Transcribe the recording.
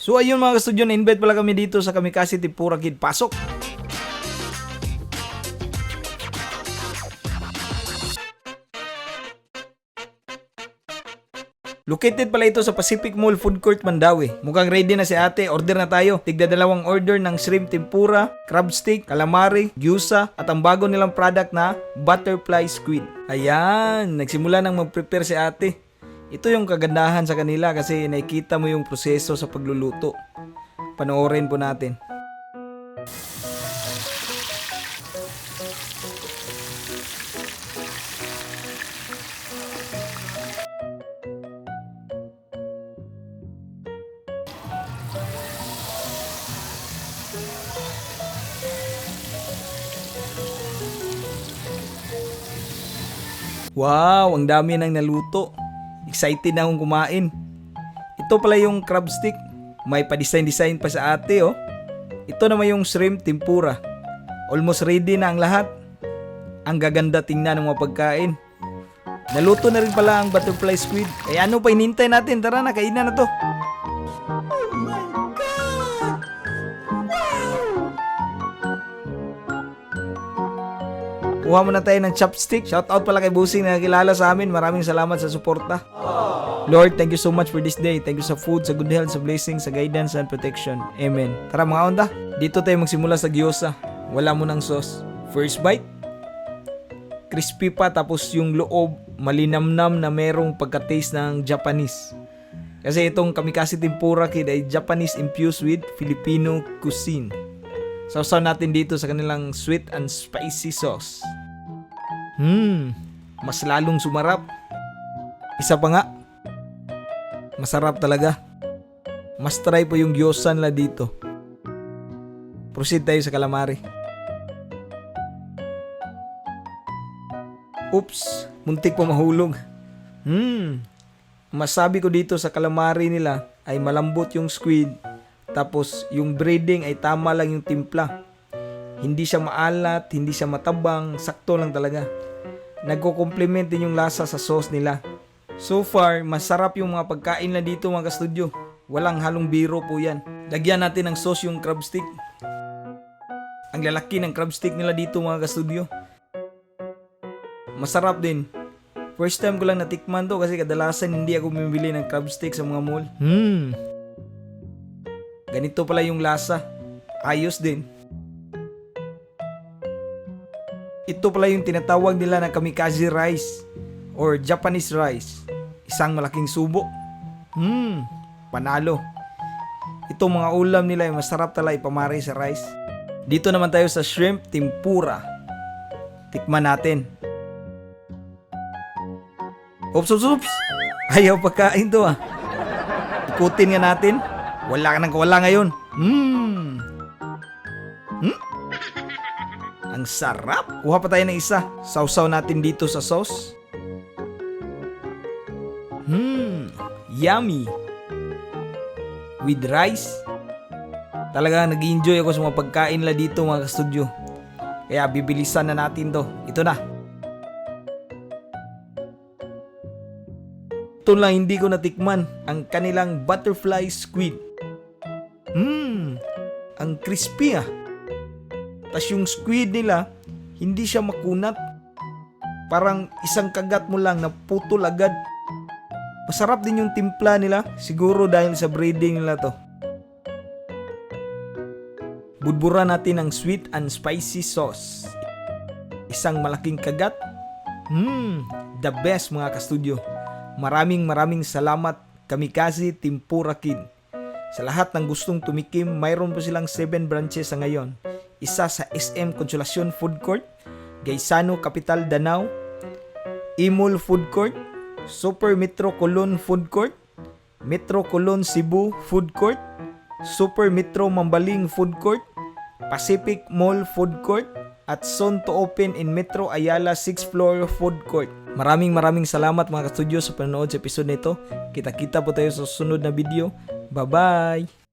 So ayun mga ka-studio, na-invite pala kami dito sa Kamikasi Tempura Kid. Pasok! Located pala ito sa Pacific Mall Food Court, Mandawi. Mukhang ready na si ate. Order na tayo. Tigda 2 order ng shrimp tempura, crab stick, calamari, gyusa, at ang bago nilang product na butterfly squid. Ayan, nagsimula nang mag-prepare si ate. Ito yung kagandahan sa kanila kasi nakikita mo yung proseso sa pagluluto. Panoorin po natin. Wow, ang dami nang naluto. Excited na akong kumain. Ito pala yung crab stick. May pa-design pa sa ate, oh. Ito naman yung shrimp tempura. Almost ready na ang lahat. Ang gaganda tingnan ng mga pagkain. Naluto na rin pala ang butterfly squid. Eh ano pa hinintay natin? Tara na, kainan na to. Kuha muna tayo ng chopstick. Shoutout pala kay Busing na nakilala sa amin. Maraming salamat sa suporta. Lord, thank you so much for this day. Thank you sa food, sa good health, sa blessings, sa guidance, and protection. Amen. Tara mga onda, dito tayo magsimula sa gyoza. Wala mo ng sauce. First bite. Crispy pa, tapos yung loob malinamnam na merong pagka-taste ng Japanese. Kasi itong Kamikasi Tempura Kid ay Japanese infused with Filipino cuisine. Sausaw natin dito sa kanilang sweet and spicy sauce. Mas lalong sumarap. Isa pa nga, masarap talaga. Mas try po yung gyoza nila dito. Proceed tayo sa calamari. Oops, muntik pa mahulog. Masabi ko dito sa calamari nila ay malambot yung squid. Tapos yung breading ay tama lang yung timpla. Hindi siya maalat, hindi siya matabang, sakto lang talaga. Nagko-complement din yung lasa sa sauce nila. So far, masarap yung mga pagkain na dito mga ka-studio. Walang halong biro po yan. Lagyan natin ng sauce yung crab stick. Ang lalaki ng crab stick nila dito mga ka-studio. Masarap din. First time ko lang natikman to kasi kadalasan hindi ako bumibili ng crab stick sa mga mall. Ganito pala yung lasa. Ayos din. Ito pala yung tinatawag nila na kamikaze rice or Japanese rice. Isang malaking subo. Panalo. Itong mga ulam nila ay masarap talaga ipamari sa rice. Dito naman tayo sa shrimp tempura. Tikman natin. Oops. Ayaw pagkain to ah. Ikutin nga natin. Wala ka nang kawala ngayon. Ang sarap. Kuha pa tayo ng isa. Sausaw natin dito sa sauce. Yummy. With rice. Talagang nag-enjoy ako sa mga pagkain nila dito mga ka-studio. Kaya bibilisan na natin to. Ito na. Ito lang hindi ko natikman. Ang kanilang butterfly squid. Ang crispy ah. Tas yung squid nila, hindi siya makunat. Parang isang kagat mo lang, naputol agad. Masarap din yung timpla nila. Siguro dahil sa breeding nila to. Budburan natin ng sweet and spicy sauce. Isang malaking kagat. The best mga ka-studio. Maraming salamat Kamikasi Tempura Kid. Sa lahat ng gustong tumikim, mayroon po silang 7 branches sa ngayon. Isa sa SM Consolacion Food Court, Gaisano Capital Danao, Imol Food Court, Super Metro Colon Food Court, Metro Colon Cebu Food Court, Super Metro Mambaling Food Court, Pacific Mall Food Court, at soon to open in Metro Ayala 6th Floor Food Court. Maraming salamat mga ka-studio sa panonood sa episode nito. Kita-kita po tayo sa susunod na video. Bye-bye!